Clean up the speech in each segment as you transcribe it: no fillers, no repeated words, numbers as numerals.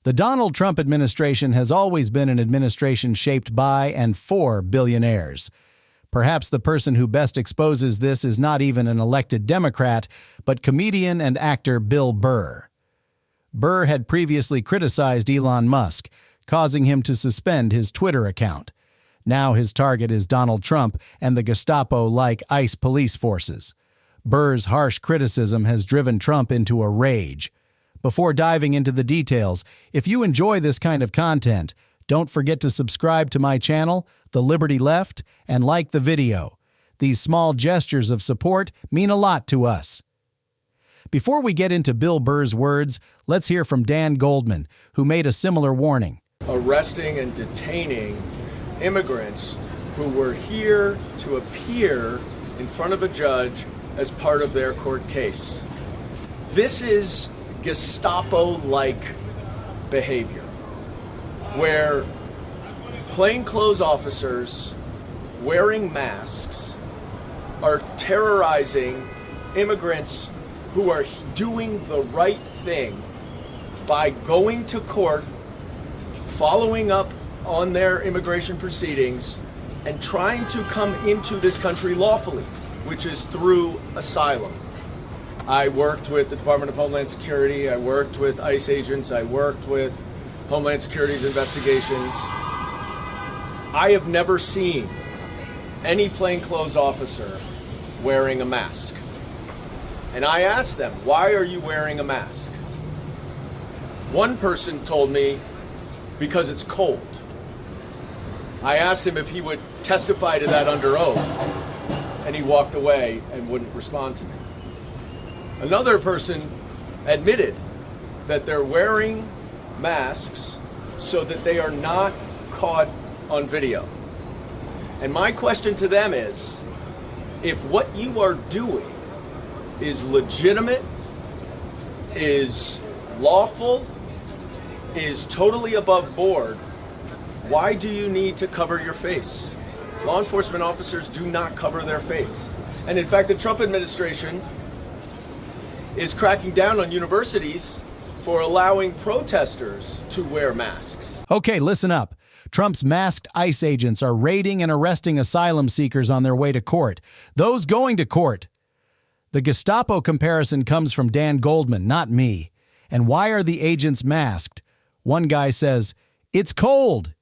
The Donald Trump administration has always been an administration shaped by and for billionaires. Perhaps the person who best exposes this is not even an elected Democrat, but comedian and actor Bill Burr. Burr had previously criticized Elon Musk, causing him to suspend his Twitter account. Now his target is Donald Trump and the Gestapo-like ICE police forces. Burr's harsh criticism has driven Trump into a rage. Before diving into the details, if you enjoy this kind of content, don't forget to subscribe to my channel, The Liberty Left, and like the video. These small gestures of support mean a lot to us. Before we get into Bill Burr's words, let's hear from Dan Goldman, who made a similar warning. Arresting and detaining immigrants who were here to appear in front of a judge as part of their court case. This is Gestapo-like behavior, where plainclothes officers wearing masks are terrorizing immigrants who are doing the right thing by going to court, following up on their immigration proceedings, and trying to come into this country lawfully, which is through asylum. I worked with the Department of Homeland Security, I worked with ICE agents, I worked with Homeland Security's investigations. I have never seen any plainclothes officer wearing a mask. And I asked them, why are you wearing a mask? One person told me, because it's cold. I asked him if he would testify to that under oath, and he walked away and wouldn't respond to me. Another person admitted that they're wearing masks so that they are not caught on video. And my question to them is, if what you are doing is legitimate, is lawful, is totally above board, why do you need to cover your face? Law enforcement officers do not cover their face. And in fact, the Trump administration is cracking down on universities for allowing protesters to wear masks. Okay, listen up. Trump's masked ICE agents are raiding and arresting asylum seekers on their way to court. Those going to court. The Gestapo comparison comes from Dan Goldman, not me. And why are the agents masked? One guy says, "It's cold."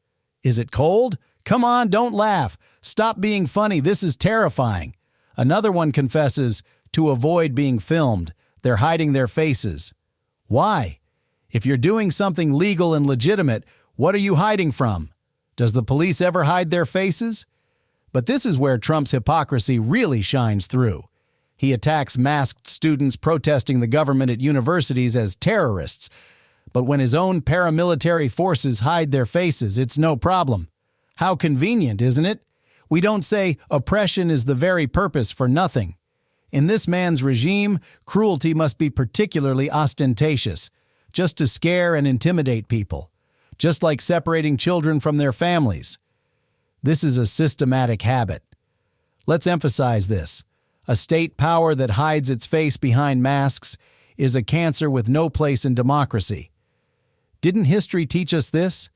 Is it cold? Come on, don't laugh. Stop being funny. This is terrifying. Another one confesses, to avoid being filmed, they're hiding their faces. Why? If you're doing something legal and legitimate, what are you hiding from? Does the police ever hide their faces? But this is where Trump's hypocrisy really shines through. He attacks masked students protesting the government at universities as terrorists. But when his own paramilitary forces hide their faces, it's no problem. How convenient, isn't it? We don't say oppression is the very purpose for nothing. In this man's regime, cruelty must be particularly ostentatious, just to scare and intimidate people, just like separating children from their families. This is a systematic habit. Let's emphasize this. A state power that hides its face behind masks is a cancer with no place in democracy. Didn't history teach us this?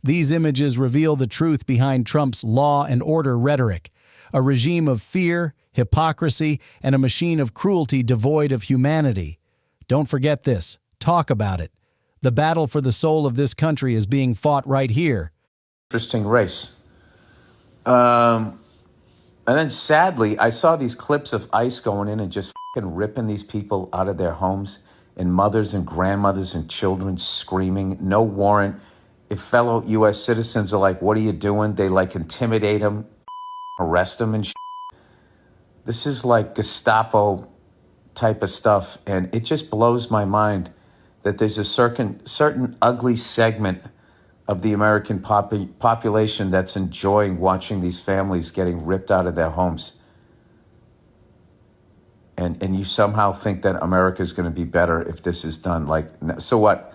These images reveal the truth behind Trump's law and order rhetoric, a regime of fear, hypocrisy, and a machine of cruelty devoid of humanity. Don't forget this. Talk about it. The battle for the soul of this country is being fought right here. Interesting race. And then sadly, I saw these clips of ICE going in and just fucking ripping these people out of their homes, and mothers and grandmothers and children screaming, no warrant. If fellow U.S. citizens are like, what are you doing? They like intimidate them, arrest them and shit. This is like Gestapo type of stuff. And it just blows my mind that there's a certain ugly segment of the American population that's enjoying watching these families getting ripped out of their homes. And you somehow think that America is going to be better if this is done. Like, so what?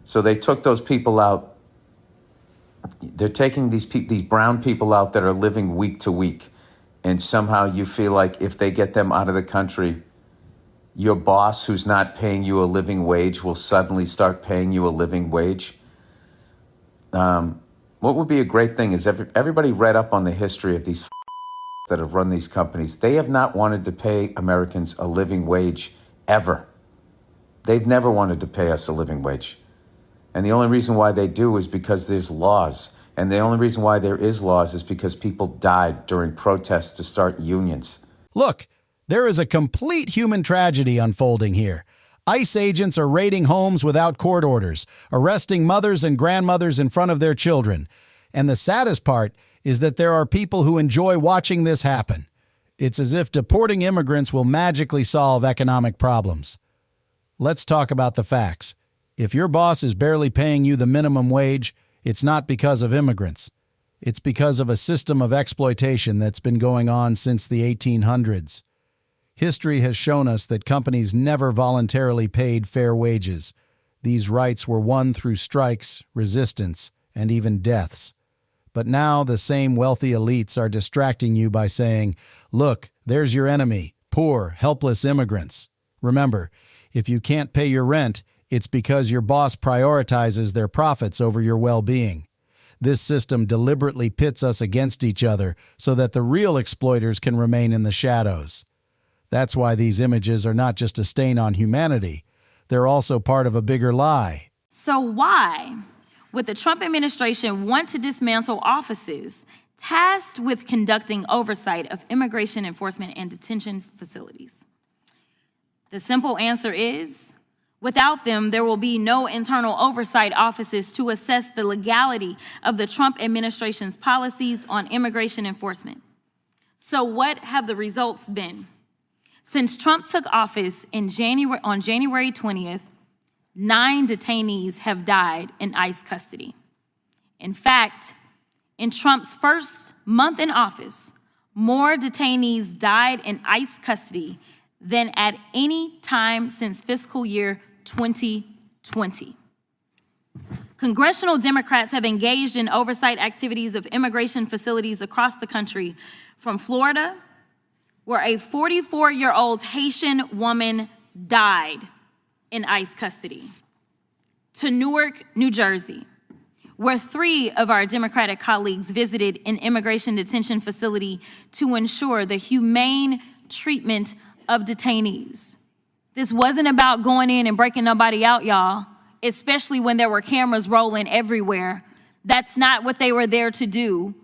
So they took those people out. They're taking these brown people out that are living week to week. And somehow you feel like if they get them out of the country, your boss who's not paying you a living wage will suddenly start paying you a living wage. What would be a great thing is everybody read up on the history of these that have run these companies. They have not wanted to pay Americans a living wage ever. They've never wanted to pay us a living wage. And the only reason why they do is because there's laws. And the only reason why there is laws is because people died during protests to start unions. Look, there is a complete human tragedy unfolding here. ICE agents are raiding homes without court orders, arresting mothers and grandmothers in front of their children. And the saddest part is that there are people who enjoy watching this happen. It's as if deporting immigrants will magically solve economic problems. Let's talk about the facts. If your boss is barely paying you the minimum wage, it's not because of immigrants. It's because of a system of exploitation that's been going on since the 1800s. History has shown us that companies never voluntarily paid fair wages. These rights were won through strikes, resistance, and even deaths. But now the same wealthy elites are distracting you by saying, "Look, there's your enemy, poor, helpless immigrants." Remember, if you can't pay your rent, it's because your boss prioritizes their profits over your well-being. This system deliberately pits us against each other so that the real exploiters can remain in the shadows. That's why these images are not just a stain on humanity. They're also part of a bigger lie. So why would the Trump administration want to dismantle offices tasked with conducting oversight of immigration enforcement and detention facilities? The simple answer is, without them, there will be no internal oversight offices to assess the legality of the Trump administration's policies on immigration enforcement. So what have the results been? Since Trump took office on January 20th, 9 detainees have died in ICE custody. In fact, in Trump's first month in office, more detainees died in ICE custody than at any time since fiscal year 2020. Congressional Democrats have engaged in oversight activities of immigration facilities across the country, from Florida, where a 44-year-old Haitian woman died in ICE custody, to Newark, New Jersey, where 3 of our Democratic colleagues visited an immigration detention facility to ensure the humane treatment of detainees. This wasn't about going in and breaking nobody out, y'all, especially when there were cameras rolling everywhere. That's not what they were there to do.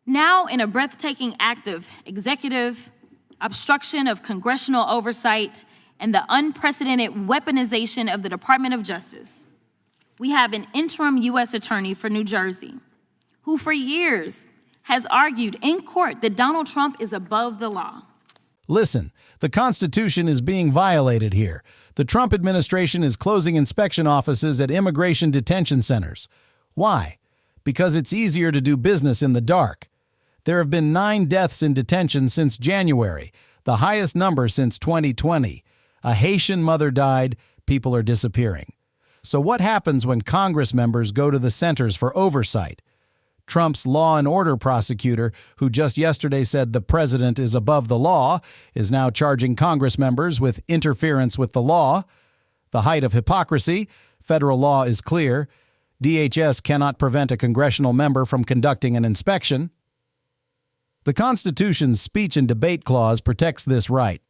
Now, in a breathtaking act of executive obstruction of congressional oversight and the unprecedented weaponization of the Department of Justice, we have an interim U.S. attorney for New Jersey who for years has argued in court that Donald Trump is above the law. Listen, the Constitution is being violated here. The Trump administration is closing inspection offices at immigration detention centers. Why? Because it's easier to do business in the dark. There have been 9 deaths in detention since January, the highest number since 2020. A Haitian mother died, people are disappearing. So what happens when Congress members go to the centers for oversight? Trump's law and order prosecutor, who just yesterday said the president is above the law, is now charging Congress members with interference with the law. The height of hypocrisy. Federal law is clear. DHS cannot prevent a congressional member from conducting an inspection. The Constitution's speech and debate clause protects this right.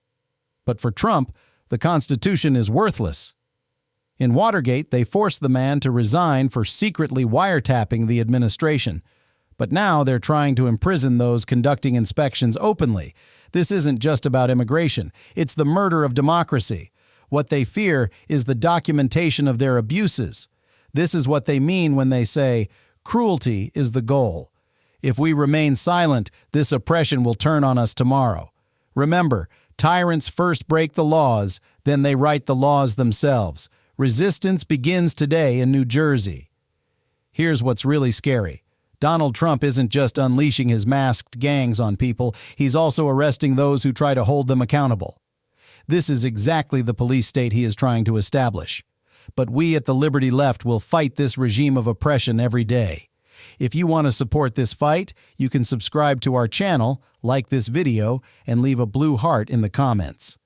But for Trump, the Constitution is worthless. In Watergate, they forced the man to resign for secretly wiretapping the administration. But now they're trying to imprison those conducting inspections openly. This isn't just about immigration. It's the murder of democracy. What they fear is the documentation of their abuses. This is what they mean when they say, cruelty is the goal. If we remain silent, this oppression will turn on us tomorrow. Remember, tyrants first break the laws, then they write the laws themselves. Resistance begins today in New Jersey. Here's what's really scary. Donald Trump isn't just unleashing his masked gangs on people, he's also arresting those who try to hold them accountable. This is exactly the police state he is trying to establish. But we at the Liberty Left will fight this regime of oppression every day. If you want to support this fight, you can subscribe to our channel, like this video, and leave a blue heart in the comments.